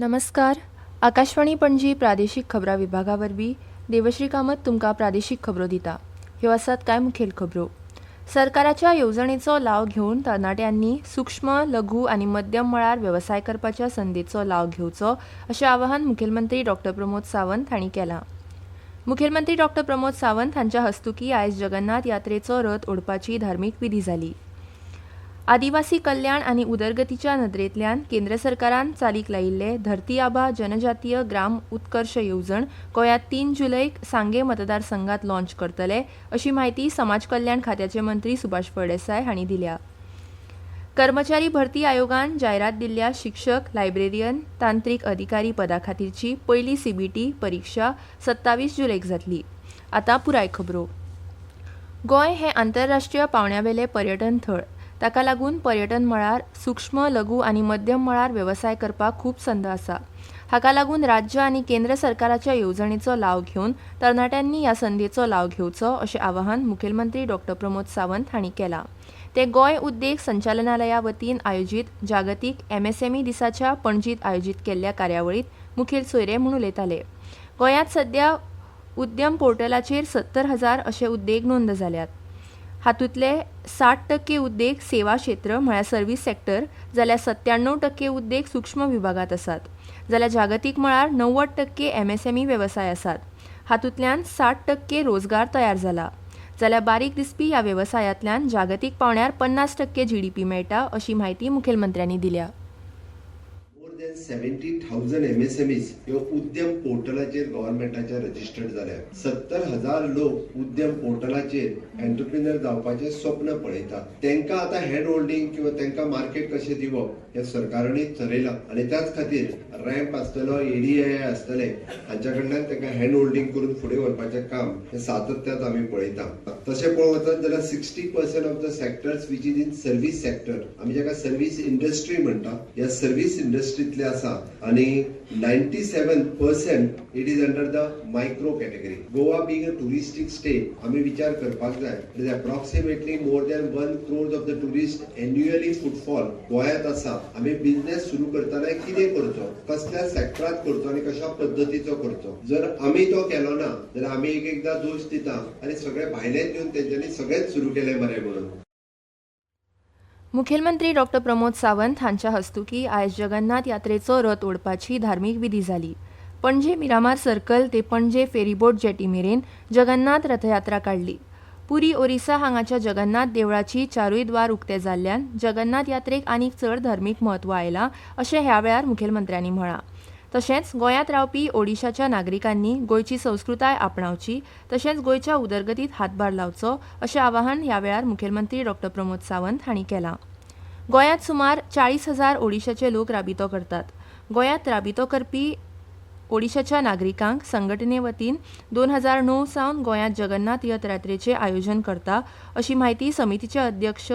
नमस्कार. आकाशवाणी पणजी प्रादेशीक खबरां विभागावरवीं देवश्री कामत तुमकां प्रादेशीक खबरो दिता. ह्यो आसात कांय मुखेल खबरो. सरकाराच्या येवजणेचो लाव घेवन तरणाट्यांनी सूक्ष्म, लघु आनी मध्यम मळार वेवसाय करपाच्या संदेचो लाव घेवचो अशें आवाहन मुखेलमंत्री डॉ. प्रमोद सावंत हांणी केलां. मुखेलमंत्री डॉ. प्रमोद सावंत हांच्या हस्तुकीं आयज जगन्नाथ यात्रेचो रथ ओडपाची धार्मीक विधी जाली. आदिवासी कल्याण आनी उदरगतीच्या नदरेंतल्यान केंद्र सरकारान चालीक लायिल्ले धरती आबा जनजातीय ग्राम उत्कर्श येवजण गोंयांत 3 जुलैक सांगे मतदारसंघात लॉन्च करतले अशी माहिती समाज कल्याण खात्याचे मंत्री सुभाष फळदेसाय हांणी दिल्या. कर्मचारी भरती आयोगान जायरात दिल्ल्या शिक्षक, लायब्रेरियन, तांत्रीक अधिकारी पदा खातीरची पयली सीबीटी परीक्षा 27 जुलैक जातली. आतां पुराय खबरो. गोंय हें आंतरराष्ट्रीय पावंड्यावेलें पर्यटन थळ. ताका लागून पर्यटन मळार सूक्ष्म, लघु आनी मध्यम मळार वेवसाय करपाक खूब संद आसा. हाका लागून राज्य आनी केंद्र सरकाराच्या येवजणेचो लाव घेवन तरणाट्यांनी ह्या संदेचो लाव घेवचो अशें आवाहन मुखेलमंत्री डॉ. प्रमोद सावंत हांणी केलां. ते गोंय उद्देग संचालनालया वतीन आयोजीत जागतीक एमएसएमई दिसाच्या पणजींत आयोजीत केल्ल्या कार्यावळींत मुखेल सोयरे म्हूण उलयताले. गोंयांत सध्या उद्यम पोर्टलाचेर 70,000 अशे उद्देग नोंद जाल्यात. हातूंतले 60% उद्देग सेवा क्षेत्र म्हळ्यार सर्व्हिस सेक्टर, जाल्यार 97% उद्देग सूक्ष्म विभागात आसात. जाल्यार जागतीक मळार 90% एमएसएमई वेवसाय आसात. हातूंतल्यान 60% रोजगार तयार जाला. जाल्यार बारीक दिसपी ह्या वेवसायांतल्यान जागतीक पावंड्यार 50% जीडीपी मेळटा अशी माहिती मुखेलमंत्र्यांनी दिल्या. 70,000 MSMEs ह्यो उद्यम पोर्टलाचेर गव्हर्नमेंटाच्या रजिस्टर्ड जाल्या. 70,000 लोक उद्यम पोर्टलाचेर एंटरप्रिनर जावपाचें स्वप्न पळयतात. तांकां आतां हँड होल्डिंग किंवा तांकां मार्केट कशें दिवप हें सरकारांनी ठरयलां आनी त्याच खातीर रॅम्प आसतलो, एडीआय आसतले, हांच्या कडल्यान तांकां हँड होल्डिंग करून फुडें व्हरपाचें काम हें सातत्यान आमी पळयता. तशें पळोवंक वचत जाल्यार 60% of the sectors which is in service sector, आमी जाका सर्व्हिस इंडस्ट्री म्हणटा, ह्या सर्व्हिस इंडस्ट्रींतले आसा आनी 97% it is under the micro category. Goa being a touristic state, आमी विचार करपाक जाय. It is approximately more than 1 crore of the tourist annually footfall गोंयांत आसा. आमी बिझनेस सुरू करतना कितें करचो, कसल्या सेक्टरांत करचो आनी कशा पद्दतीचो करचो. जर आमी तो केलो ना जाल्यार आमी एकदां दोश दिता आनी सगळे भायलेच येवन तेंच्यांनी सगळेंच सुरू केलें मरे म्हणून. मुखेलमंत्री डॉ. प्रमोद सावंत हांच्या हस्तुकीं आयज जगन्नाथ यात्रेचो रथ ओडपाची धार्मीक विधी जाली. पणजे मिरामार सर्कल ते पणजे फेरीबोट जेटी मेरेन जगन्नाथ रथयात्रा काडली. पुरी ओरिसा हांगाच्या जगन्नाथ देवळाची चारूय द्वार उक्ते जाल्ल्यान जगन्नाथ यात्रेक आनीक चड धार्मीक म्हत्व आयलां अशें ह्या वेळार मुखेलमंत्र्यांनी म्हळां. तशेंच गोंयांत रावपी ओडिशाच्या नागरिकांनी गोंयची संस्कृताय आपणावची तशेंच गोंयच्या उदरगतीत हातभार लावचो अशें आवाहन ह्या वेळार मुखेलमंत्री डॉ. प्रमोद सावंत हांणी केलां. गोंयांत सुमार 40,000 ओडिशाचे लोक राबितो करतात. गोंयांत राबितो करपी ओडिशाच्या नागरिकांक संघटने वतीन 2009 सावन गोंयांत जगन्नाथ यात्रेचें आयोजन करता अशी माहिती समितीचे अध्यक्ष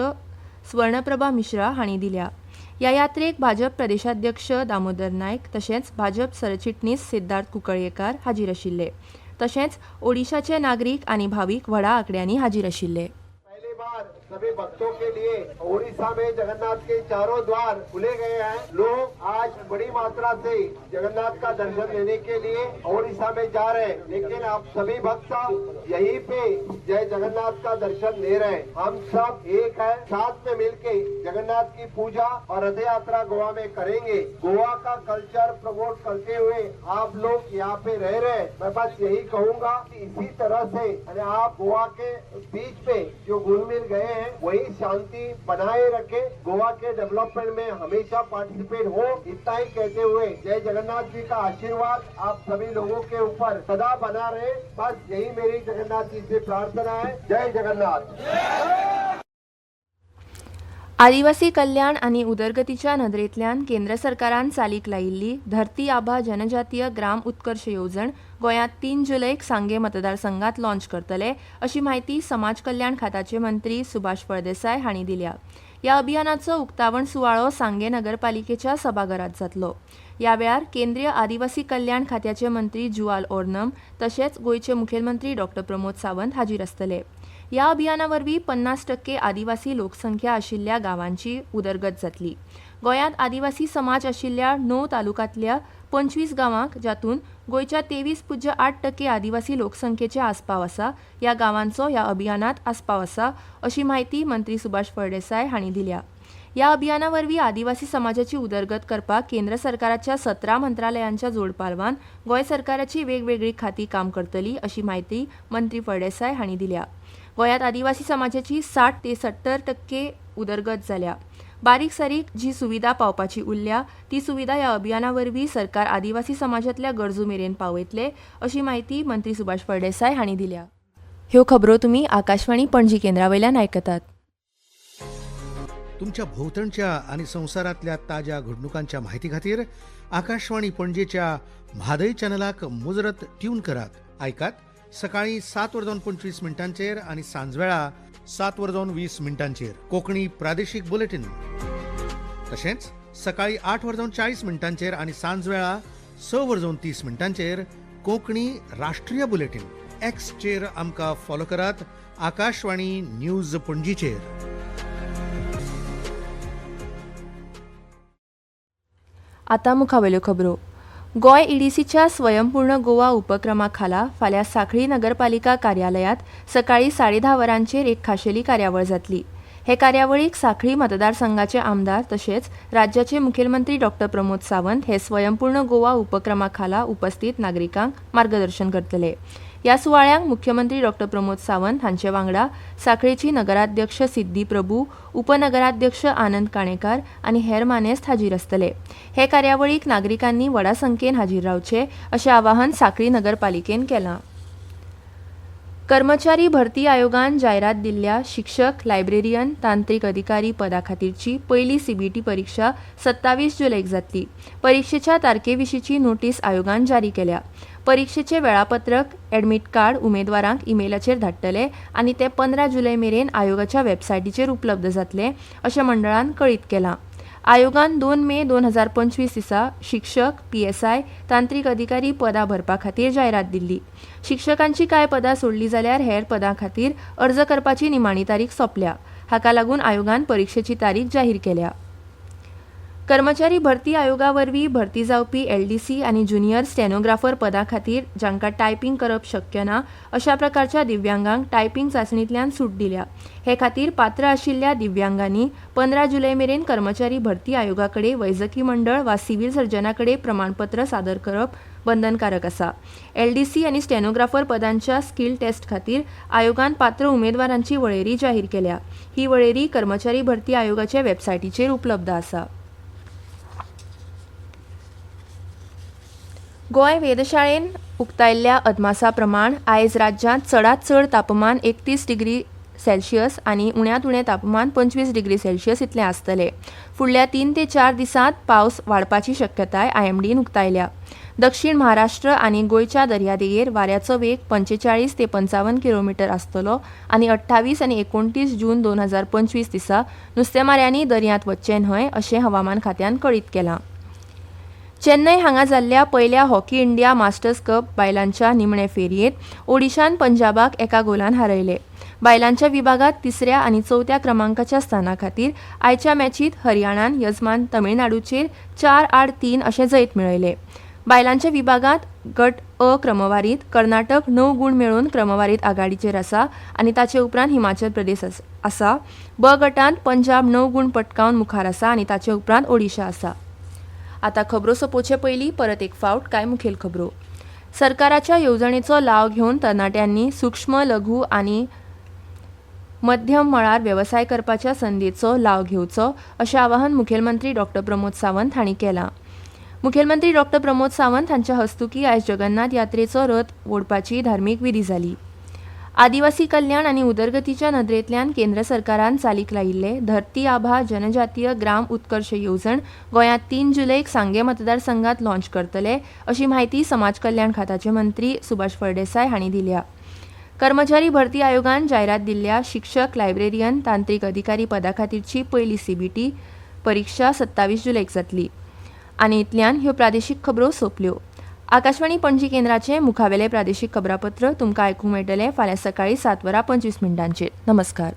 स्वर्णप्रभा मिश्रा हांणी दिल्या. ह्या यात्रेक भाजप प्रदेशाध्यक्ष दामोदर नायक तशेंच भाजप सरचिटणीस सिद्धार्थ कुंकळयेकार हाजीर आशिल्ले. तशेंच ओडिशाचे नागरीक आनी भावीक व्हडा आंकड्यांनी हाजीर आशिल्ले. सभी भक्तों के लिए ओडिशा में जगन्नाथ के चारों द्वार खुले गए हैं. लोग आज बड़ी मात्रा से जगन्नाथ का दर्शन लेने के लिए ओडिशा में जा रहे हैं, लेकिन आप सभी भक्त यहीं पे जय जगन्नाथ का दर्शन ले रहे हैं. हम सब एक है, साथ में मिलके जगन्नाथ की पूजा और रथ यात्रा गोवा में करेंगे. गोवा का कल्चर प्रमोट करते हुए आप लोग यहाँ पे रह रहे हैं. मैं बस यही कहूँगा कि इसी तरह से आप गोवा के बीच पे जो घुल मिल गए हैं वही शांति बनाए रखे, गोवा के डेवलपमेंट में हमेशा पार्टिसिपेट हो, इतना ही कहते हुए जय जगन्नाथ जी का आशीर्वाद आप सभी लोगों के ऊपर सदा बना रहे. बस यही मेरी जगन्नाथ जी से प्रार्थना है. जय जगन्नाथ. आदिवासी कल्याण आनी उदरगतीच्या नदरेंतल्यान केंद्र सरकारान चालीक लायिल्ली धरती आबा जनजातीय ग्राम उत्कर्श येवजण गोंयांत 3 जुलैक सांगे मतदारसंघात लॉन्च करतले अशी माहिती समाज कल्याण खात्याचे मंत्री सुभाष फळदेसाय हांणी दिल्या. ह्या अभियानाचो उक्तावण सुवाळो सांगे नगरपालिकेच्या सभाघरांत जातलो. ह्या वेळार केंद्रीय आदिवासी कल्याण खात्याचे मंत्री जुवाल ओर्नम तशेंच गोयचे मुखेलमंत्री डॉक्टर प्रमोद सावंत हाजीर आसतले. ह्या अभियाना वरवीं 50% आदिवासी लोकसंख्या आशिल्ल्या गांवांची उदरगत जातली. गोंयांत आदिवासी समाज आशिल्ल्या 9 तालुक्यांतल्या 25 गांवांक जातून गोंयच्या 23.8% आदिवासी लोकसंख्येचे आस्पाव आसा ह्या गांवांचो ह्या अभियानात आस्पाव आसा अशी माहिती मंत्री सुभाष फळदेसाय हांणी दिल्या. ह्या अभियाना वरवीं आदिवासी समाजाची उदरगत करपाक केंद्र सरकाराच्या 17 मंत्रालयांच्या जोडपालवान गोंय सरकाराची वेगवेगळी खाती काम करतली अशी माहिती मंत्री फळदेसाय हांणी दिल्या. गोंयांत आदिवासी समाजाची 60 ते 70% उदरगत जाल्या. बारीक सारीक जी सुविधा पावपाची उरल्या ती सुविधा ह्या अभियाना वरवीं सरकार आदिवासी समाजातल्या गरजू मेरेन पावयतले अशी माहिती मंत्री सुभाष फळदेसाय हांणी दिल्या. ह्यो खबरो तुमी आकाशवाणी पणजी केंद्रावयल्यान आयकतात. तुमच्या भोवतणच्या आणि संवसारातल्या ताज्या घडणुकांच्या म्हायती खातीर आकाशवाणी पणजेच्या म्हादय चॅनलाक मुजरत ट्यून करात. आयकात सकाळी 7:25 आणि सांजवेळा 7:20 कोंकणी प्रादेशीक बुलेटिन. तशेंच सकाळी 8:40 आणि सांजवेळा 6:30 कोंकणी राष्ट्रीय बुलेटिन. एक्सचेर आमकां फॉलो करात. आकाशवाणी न्यूज पणजीचेर. आतां मुखावेल्यो खबरो. गोंय ईडीसीच्या स्वयंपूर्ण गोवा उपक्रमा खाला फाल्यां सांखळी नगरपालिका कार्यालयात सकाळी 10:30 वरांचेर एक खाशेली कार्यावळ जातली. हे कार्यावळीक सांखळी मतदारसंघाचे आमदार तशेंच राज्याचे मुखेलमंत्री डॉक्टर प्रमोद सावंत हे स्वयंपूर्ण गोवा उपक्रमा खाला उपस्थित नागरिकांक मार्गदर्शन करतले. ह्या सुवाळ्यांक मुख्यमंत्री डॉक्टर प्रमोद सावंत हांचे वांगडा सांखळेची नगराध्यक्ष सिद्धी प्रभू, उपनगराध्यक्ष आनंद काणेकार आनी हेर मानेस्त हाजीर आसतले. हे कार्यावळीक नागरिकांनी व्हडा संख्येन हाजीर रावचे अशें आवाहन सांखळी नगरपालिकेन केलां. कर्मचारी भरती आयोगान जायरात दिल्ल्या शिक्षक, लायब्रेरियन, तांत्रीक अधिकारी पदा खातीरची पयली सीबीटी परीक्षा 27 जुलैक जातली. परीक्षेच्या तारखेविशींची नोटीस आयोगान जारी केल्या. परीक्षेचे वेळापत्रक, एडमीट कार्ड उमेदवारांक ईमेलाचेर धाडटले आनी ते 15 जुलै मेरेन आयोगाच्या वेबसायटीचेर उपलब्ध जातले अशें मंडळान कळीत केलां. आयोगान 2 मे 2025 दिसा शिक्षक, PSI, तांत्रीक अधिकारी पदां भरपा खातीर जायरात दिल्ली. शिक्षकांची कांय पदां सोडली जाल्यार हेर पदां खातीर अर्ज करपाची निमाणी तारीख सोंपल्या. हाका लागून आयोगान परीक्षेची तारीख जाहीर केल्या. कर्मचारी भरती आयोगा वरवीं भरती जावपी LDC आनी ज्युनियर स्टेनोग्राफर पदां खातीर जांकां टायपिंग करप शक्य ना अशा प्रकारच्या दिव्यांगांक टायपिंग चांचणींतल्यान सूट दिल्या. हे खातीर पात्र आशिल्ल्या दिव्यांगांनी 15 जुलै मेरेन कर्मचारी भरती आयोगा कडेन वैजकी मंडळ वा सिव्हील सर्जना कडेन प्रमाणपत्र सादर करप बंधनकारक आसा. LDC आनी स्टेनोग्राफर पदांच्या स्किल टेस्ट खातीर आयोगान पात्र उमेदवारांची वळेरी जाहीर केल्या. ही वळेरी कर्मचारी भरती आयोगाचे वेबसायटीचेर उपलब्ध आसा. गोंय वेधशाळेन उक्तायल्ल्या अदमासा प्रमाण आयज राज्यांत चडांत चड तापमान 31 डिग्री सेल्सियस आनी उण्यांत उणें तापमान 25 डिग्री सेल्सियस इतलें आसतलें. फुडल्या 3 ते 4 दिसांत पावस वाडपाची शक्यताय IMDन उक्तायल्या. दक्षिण महाराष्ट्र आनी गोंयच्या दर्यादेगेर वाऱ्याचो वेग 45 ते 55 किलोमीटर आसतलो आनी 28 आनी 29 जून 2025 दिसा नुस्तेमाऱ्यांनी दर्यांत वच्चें न्हय अशें हवामान खात्यान कळीत केलां. चेन्नय हांगा जाल्ल्या पयल्या हॉकी इंडिया मास्टर्स कप बायलांच्या निमणे फेरयेंत ओडिशान पंजाबाक एका गोलान हारयले. बायलांच्या विभागात 3ऱ्या आनी 4थ्या क्रमांकाच्या स्थाना खातीर आयच्या मॅचींत हरियाणान यजमान तमिळनाडूचेर 4-3 अशें जैत मेळयलें. बायलांच्या विभागात गट अ क्रमवारीत कर्नाटक 9 गूण मेळोवन क्रमवारीत आघाडीचेर आसा आनी ताचे उपरांत हिमाचल प्रदेश आसा. ब गटांत पंजाब 9 गूण पटकावन मुखार आसा आनी ताचे उपरांत ओडिशा आसा. आतां खबरो सोंपोवचे पयलीं परत एक फावट कांय मुखेल खबरो. सरकाराच्या येवजणेचो लाव घेवन तरणाट्यांनी सूक्ष्म, लघु आनी मध्यम मळार वेवसाय करपाच्या संदेचो लाव घेवचो अशें आवाहन मुखेलमंत्री डॉक्टर प्रमोद सावंत हांणी केलां. मुखेलमंत्री डॉक्टर प्रमोद सावंत हांच्या हस्तुकी आयज जगन्नाथ यात्रेचो रथ ओडपाची धार्मीक विधी जाली. आदिवासी कल्याण आनी उदरगतीच्या नदरेंतल्यान केंद्र सरकारान चालीक लायिल्ले धरती आभा जनजातीय ग्राम उत्कर्श येवजण गोंयांत 3 जुलैक सांगे मतदारसंघात लॉन्च करतले अशी माहिती समाज कल्याण खात्याचे मंत्री सुभाष फळदेसाय हांणी दिल्या. कर्मचारी भरती आयोगान जायरात दिल्ल्या शिक्षक, लायब्रेरियन, तांत्रीक अधिकारी पदा खातीरची पयली CBT परीक्षा 27 जुलैक जातली. आनी इतल्यान ह्यो प्रादेशीक खबरो सोंपल्यो. आकाशवाणी पणजी केंद्राचे मुखावेले प्रादेशीक खबरापत्र तुमकां आयकूंक मेळटलें फाल्यां सकाळीं 7:25 नमस्कार.